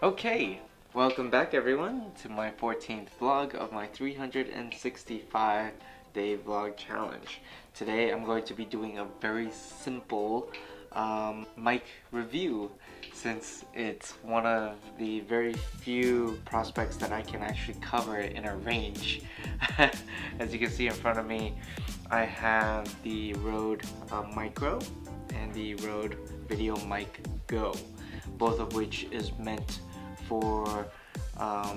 Okay, welcome back everyone to my 14th vlog of my 365-day vlog challenge. Today I'm going to be doing a very simple mic review since it's one of the very few prospects that I can actually cover in a range. As you can see in front of me, I have the RodeMicro and the Rode Video Mic Go, both of which is meant for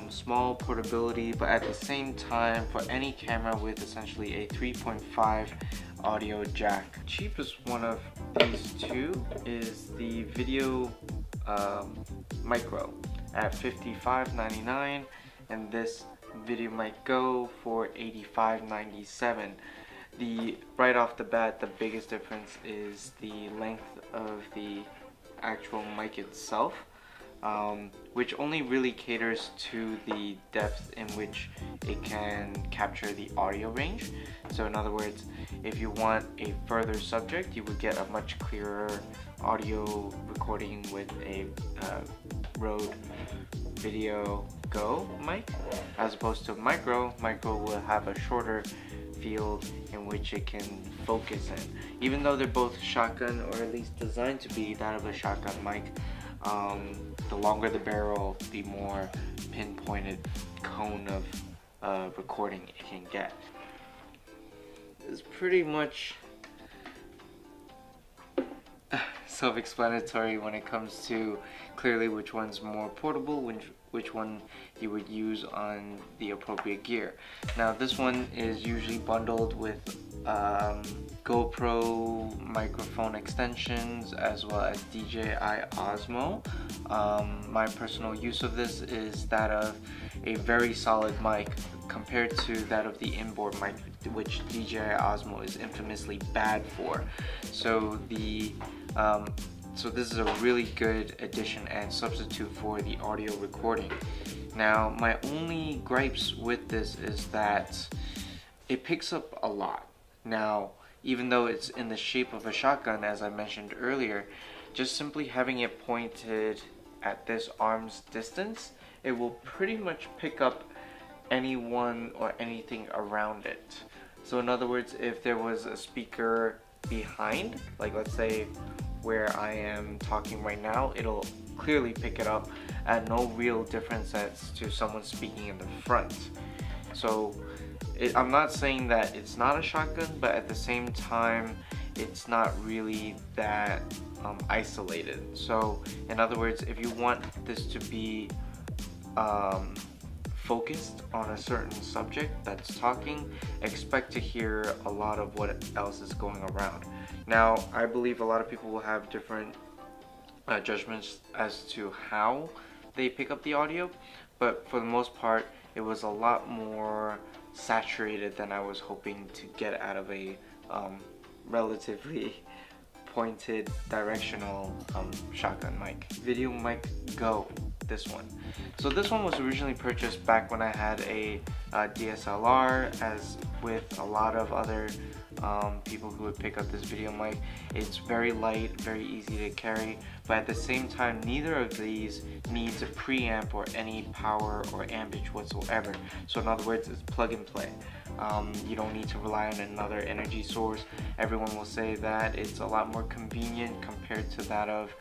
small portability, but at the same time for any camera with essentially a 3.5 audio jack. Cheapest one of these two is the Video Micro at $55.99 and this Video Mic Go for $85.97. Right off the bat, the biggest difference is the length of the actual mic itself, which only really caters to the depth in which it can capture the audio range. So in other words, if you want a further subject, you would get a much clearer audio recording with a Rode Video Go mic, as opposed to Micro will have a shorter field in which it can focus in. Even though they're both shotgun, or at least designed to be that of a shotgun mic, the longer the barrel, the more pinpointed cone of recording it can get. It's pretty much self-explanatory when it comes to clearly which one's more portable, which one you would use on the appropriate gear. Now this one is usually bundled with GoPro microphone extensions as well as DJI Osmo. My personal use of this is that of a very solid mic compared to that of the inboard mic, which DJI Osmo is infamously bad for. So this is a really good addition and substitute for the audio recording. Now my only gripes with this is that it picks up a lot. Now even though it's in the shape of a shotgun, as I mentioned earlier, just simply having it pointed at this arm's distance, it will pretty much pick up anyone or anything around it. So in other words, if there was a speaker behind, like let's say where I am talking right now, it'll clearly pick it up at no real difference as to someone speaking in the front. So I'm not saying that it's not a shotgun, but at the same time it's not really that isolated. So in other words, if you want this to be focused on a certain subject that's talking, expect to hear a lot of what else is going around. Now I believe a lot of people will have different judgments as to how they pick up the audio, but for the most part it was a lot more saturated than I was hoping to get out of a relatively pointed directional shotgun mic. Video Mic Go, this one. So this one was originally purchased back when I had a DSLR, as with a lot of other people who would pick up this video mic. It's very light, very easy to carry, but at the same time neither of these needs a preamp or any power or ampage whatsoever. So in other words, it's plug and play. You don't need to rely on another energy source. Everyone will say that it's a lot more convenient compared to that of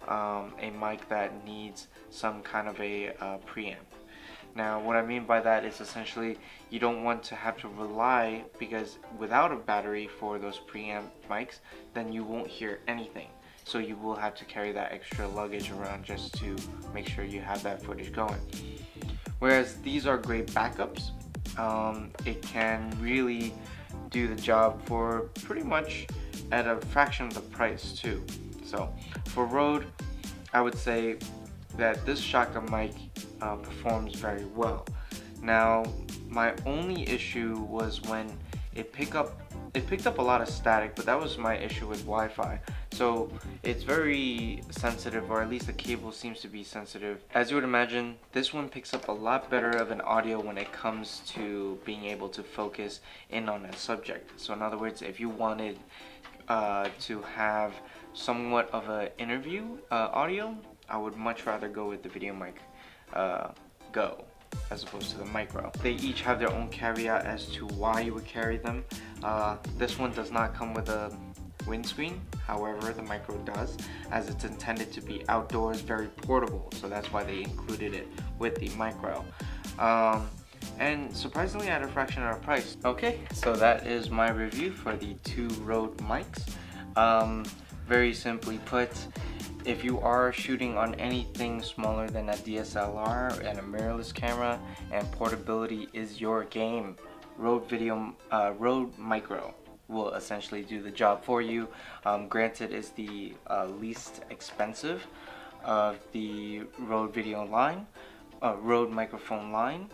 a mic that needs some kind of a preamp. Now what I mean by that is essentially you don't want to have to rely, because without a battery for those preamp mics, then you won't hear anything. So you will have to carry that extra luggage around just to make sure you have that footage going. Whereas these are great backups. It can really do the job for pretty much at a fraction of the price too. So for Rode, I would say that this shotgun mic performs very well. Now my only issue was when it picked up a lot of static, but that was my issue with Wi-Fi. So it's very sensitive, or at least the cable seems to be sensitive. As you would imagine, this one picks up a lot better of an audio when it comes to being able to focus in on a subject. So in other words, if you wanted to have somewhat of an interview audio, I would much rather go with the VideoMic Go as opposed to the Micro. They each have their own caveat as to why you would carry them. This one does not come with a windscreen, however the Micro does, as it's intended to be outdoors, very portable, so that's why they included it with the Micro. And surprisingly at a fraction of the price. Okay, so that is my review for the two Rode mics. Very simply put, if you are shooting on anything smaller than a DSLR and a mirrorless camera and portability is your game, RodeMicro will essentially do the job for you. Granted, it's the least expensive of the Rode Rode microphone line.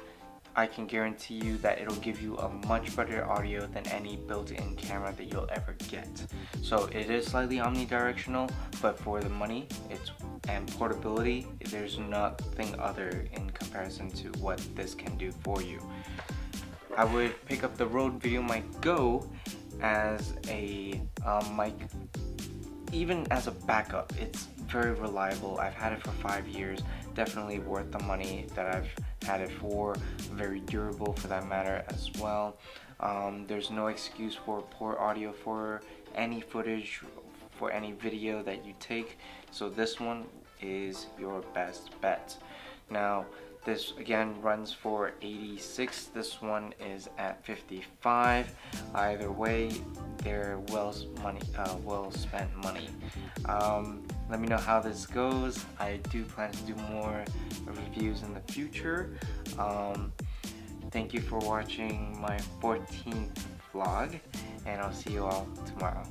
I can guarantee you that it'll give you a much better audio than any built-in camera that you'll ever get. So it is slightly omnidirectional, but for the money and portability, there's nothing other in comparison to what this can do for you. I would pick up the Rode VideoMic Go as a mic, even as a backup. It's very reliable. I've had it for 5 years. Definitely worth the money that I've had it for. Very durable for that matter as well. There's no excuse for poor audio for any footage, for any video that you take. So this one is your best bet. Now, this again runs for $86. This one is at $55. Either way, they're well spent money. Let me know how this goes. I do plan to do more reviews in the future. Thank you for watching my 14th vlog, and I'll see you all tomorrow.